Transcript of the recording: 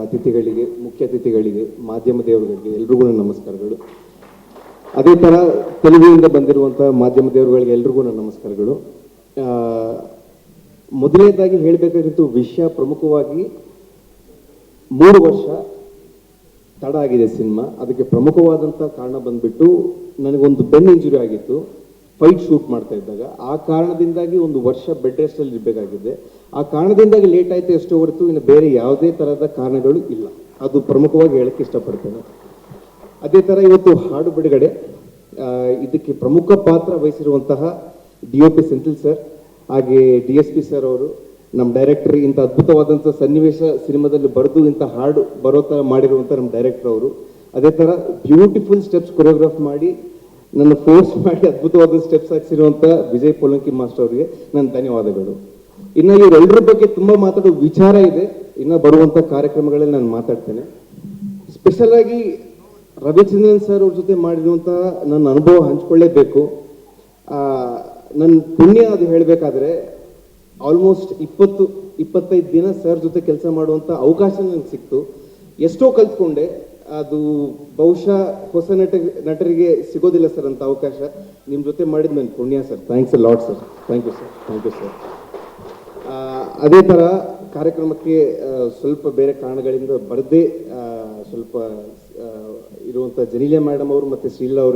ಅತಿಥಿಗಳಿಗೆ, ಮುಖ್ಯ ಅತಿಥಿಗಳಿಗೆ, ಮಾಧ್ಯಮ ದೇವರುಗಳಿಗೆ ಎಲ್ರಿಗೂ ನನ್ನ ನಮಸ್ಕಾರಗಳು. ಅದೇ ಥರ ತೆಲುಗಿನಿಂದ ಬಂದಿರುವಂಥ ಮಾಧ್ಯಮ ದೇವರುಗಳಿಗೆ ಎಲ್ರಿಗೂ ನನ್ನ ನಮಸ್ಕಾರಗಳು. ಮೊದಲನೇದಾಗಿ ಹೇಳಬೇಕಾಗಿತ್ತು ವಿಷಯ ಪ್ರಮುಖವಾಗಿ 3 ವರ್ಷ ತಡ ಆಗಿದೆ ಸಿನಿಮಾ. ಅದಕ್ಕೆ ಪ್ರಮುಖವಾದಂಥ ಕಾರಣ ಬಂದ್ಬಿಟ್ಟು ನನಗೊಂದು ಬೆನ್ ಇಂಜುರಿ ಆಗಿತ್ತು ಫೈಟ್ ಶೂಟ್ ಮಾಡ್ತಾ ಇದ್ದಾಗ. ಆ ಕಾರಣದಿಂದಾಗಿ 1 ವರ್ಷ ಬೆಡ್ ರೆಸ್ಟಲ್ಲಿ ಇರಬೇಕಾಗಿದೆ. ಆ ಕಾರಣದಿಂದಾಗಿ ಲೇಟ್ ಆಯಿತು ಎಷ್ಟೋ ಹೊರತು ಇನ್ನು ಬೇರೆ ಯಾವುದೇ ಥರದ ಕಾರಣಗಳು ಇಲ್ಲ. ಅದು ಪ್ರಮುಖವಾಗಿ ಹೇಳಕ್ಕೆ ಇಷ್ಟಪಡ್ತೇನೆ. ಅದೇ ಥರ ಇವತ್ತು ಹಾಡು ಬಿಡುಗಡೆ, ಇದಕ್ಕೆ ಪ್ರಮುಖ ಪಾತ್ರ ವಹಿಸಿರುವಂತಹ DOP ಸೆಂಥಿಲ್ ಸರ್, ಹಾಗೆ DSP ಸರ್ ಅವರು, ನಮ್ಮ ಡೈರೆಕ್ಟರ್, ಇಂಥ ಅದ್ಭುತವಾದಂಥ ಸನ್ನಿವೇಶ ಸಿನಿಮಾದಲ್ಲಿ ಬರೆದು ಇಂಥ ಹಾಡು ಬರೋ ಥರ ಮಾಡಿರುವಂಥ ನಮ್ಮ ಡೈರೆಕ್ಟರ್ ಅವರು. ಅದೇ ಥರ ಬ್ಯೂಟಿಫುಲ್ ಸ್ಟೆಪ್ಸ್ ಕೊರಿಯೋಗ್ರಾಫ್ ಮಾಡಿ ನನ್ನ ಫೋರ್ಸ್ ಮಾಡಿ ಅದ್ಭುತವಾದ ಸ್ಟೆಪ್ಸ್ ಹಾಕ್ಸಿರುವಂಥ ವಿಜಯ್ ಪೋಲಂಕಿ ಮಾಸ್ಟರ್ ಅವರಿಗೆ ನನ್ನ ಧನ್ಯವಾದಗಳು. ಇನ್ನು ಇವರೆಲ್ಲರ ಬಗ್ಗೆ ತುಂಬ ಮಾತಾಡೋ ವಿಚಾರ ಇದೆ, ಇನ್ನು ಬರುವಂಥ ಕಾರ್ಯಕ್ರಮಗಳಲ್ಲಿ ನಾನು ಮಾತಾಡ್ತೇನೆ. ಸ್ಪೆಷಲ್ ಆಗಿ ರವಿಚಂದ್ರನ್ ಸರ್ ಅವ್ರ ಜೊತೆ ಮಾಡಿರುವಂಥ ನನ್ನ ಅನುಭವ ಹಂಚ್ಕೊಳ್ಳೇಬೇಕು. ನನ್ನ ಪುಣ್ಯ ಅದು ಹೇಳಬೇಕಾದ್ರೆ ಆಲ್ಮೋಸ್ಟ್ 20-25 ದಿನ ಸರ್ ಜೊತೆ ಕೆಲಸ ಮಾಡುವಂಥ ಅವಕಾಶ ನನಗೆ ಸಿಕ್ತು. ಎಷ್ಟೋ ಕಲ್ತ್ಕೊಂಡೆ. ಅದು ಬಹುಶಃ ಹೊಸ ನಟರಿಗೆ ಸಿಗೋದಿಲ್ಲ ಸರ್ ಅಂತ ಅವಕಾಶ. ನಿಮ್ಮ ಜೊತೆ ಮಾಡಿದ ನನ್ನ ಪುಣ್ಯ sir. Thanks a lot sir. Thank you sir. Thank you sir. ಅದೇ ಥರ ಕಾರ್ಯಕ್ರಮಕ್ಕೆ ಸ್ವಲ್ಪ ಬೇರೆ ಕಾರಣಗಳಿಂದ ಬರದೇ ಸ್ವಲ್ಪ ಇರುವಂಥ ಜಲೀಲಾ ಮೇಡಮ್ ಅವರು ಮತ್ತು ಶ್ರೀಲಾ ಅವರಿಗೆ